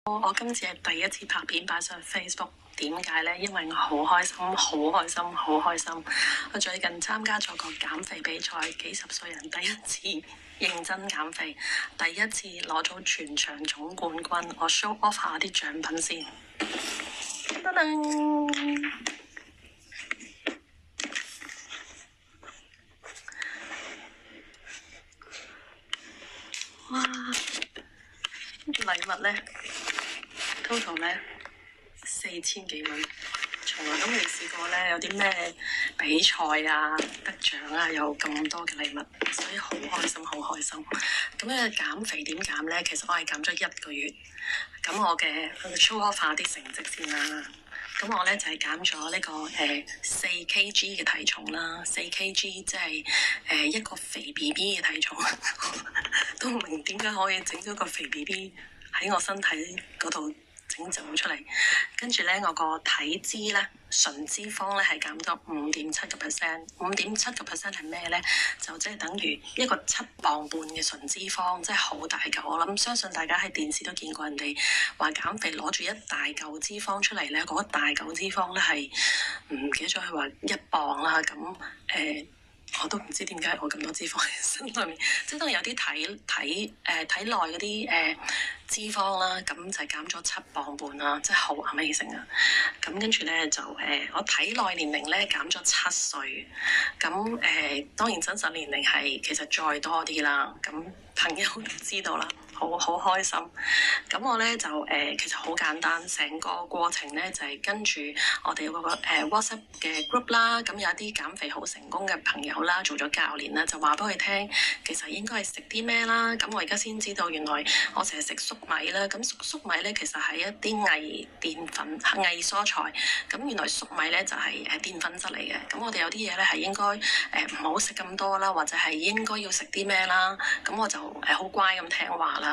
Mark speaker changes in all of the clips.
Speaker 1: 我今次係第一次拍片擺上 Facebook，點解呢？因為我好開心，好開心，好開心！我最近參加咗個減肥比賽，幾十歲人第一次認真減肥，第一次攞咗全場總冠軍。我 show off 下啲獎品先。噔噔！哇！禮物呢 total 呢4000幾蚊，從來都未試過呢，有啲咩比賽啊、得獎啊，有咁多嘅禮物，所以好開心，好開心。咁咧減肥點減呢？其實我係減咗1個月。咁我嘅 show off 下啲成績先啦。咁我咧就係減咗呢個4 kg 嘅體重啦，4 kg 即係一個肥 BB 嘅體重，都唔明點解可以整咗個肥 BB 喺我身體嗰度整走出嚟。跟住咧我個體脂咧純脂肪咧係減咗5.7%。5.7% 係咩咧？就即係等於一個7磅半嘅純脂肪，即係好大嚿。我諗相信大家喺電視都見過人哋話減肥攞住一大嚿脂肪出嚟咧，嗰一大嚿脂肪咧係唔記得咗佢話1磅啦。咁我都唔知點解我咁多脂肪喺身裏面，即係當然有啲體內嗰啲脂肪啦，咁就係減咗7磅半啦，即係好 amazing 啊！咁跟住咧就我體內年齡咧減咗7歲，咁當然真實年齡係其實再多啲啦。咁朋友都知道啦，好開心。咁我咧就其實好簡單，成個過程咧就係跟住我哋嗰個WhatsApp 嘅 group 啦。咁有一啲減肥好成功嘅朋友啦，做咗教練啦，就話俾佢聽，其實應該係食啲咩啦。咁我而家先知道，原來我成日食粟米啦。咁粟米咧其實係一啲偽澱粉、偽蔬菜。咁原來粟米咧就係澱粉質嚟嘅。咁我哋有啲嘢咧係應該唔好食咁多啦，或者係應該要食啲咩啦。咁我就好乖咁聽話啦。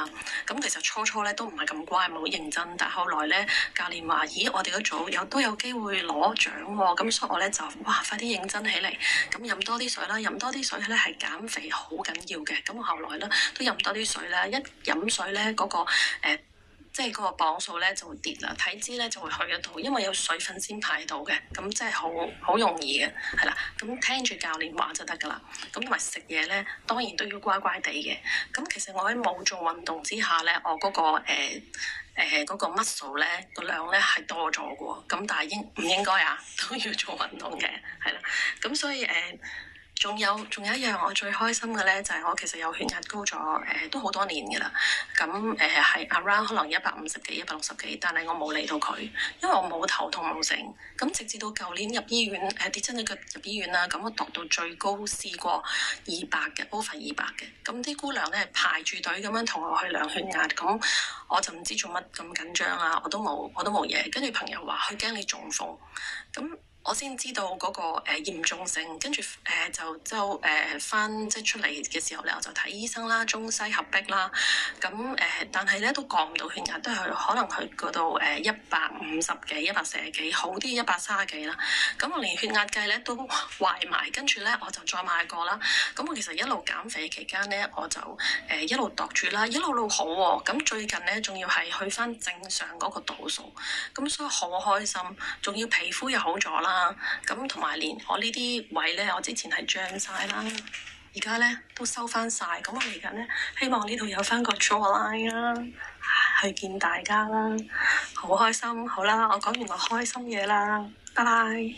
Speaker 1: 咁其實初咧都唔係咁乖，唔係好認真。但係後來咧教練話：咦，我哋嗰組都有機會攞獎喎。咁所以我咧就哇，快啲認真起嚟。咁飲多啲水啦，飲多啲水咧係減肥好緊要嘅。咁我後來咧都飲多啲水啦，一飲水咧嗰個即係嗰個磅數咧就會跌啦，體脂咧就會去得到，因為有水分先排到嘅，咁即係好容易嘅，係啦。咁聽住教練話就得㗎啦。咁同埋食嘢咧，當然都要乖乖地嘅。咁其實我喺冇做運動之下咧，我嗰個 muscle 咧個量咧係多咗嘅喎。咁但係唔應該啊，都要做運動嘅，係啦。咁所以仲有一樣我最開心嘅咧，就係我其實有血壓高咗都好多年嘅啦。咁係 around 可能150幾、160幾，但係我冇理到佢，因為我冇頭痛冇症。咁直至到舊年入醫院跌親隻腳入醫院啦，咁我度到最高試過200嘅 over 200嘅。咁啲姑娘咧係排住隊咁樣同我去量血壓，咁我就唔知做乜咁緊張啦，我都冇嘢。跟住朋友話佢驚你中風，咁我先知道嗰個嚴重性，跟住就翻即係出嚟嘅時候咧，我就睇醫生啦，中西合璧啦。咁但係咧都降唔到血壓，都係可能去嗰度150幾、140幾，好啲130幾啦。咁我連血壓計咧都壞埋，跟住咧我就再買過啦。咁我其實一路減肥期間咧，我就一路度住啦，一路好喎。咁最近咧仲要係去翻正常嗰個度數，咁所以好開心，仲要皮膚又好咗啦。咁同埋連我呢啲位咧，我之前係脹晒啦，而家咧都收翻晒。咁我嚟緊咧，希望呢度有翻個 jawline 啦，去見大家啦，好開心。好啦，我講完我開心嘢啦，拜拜。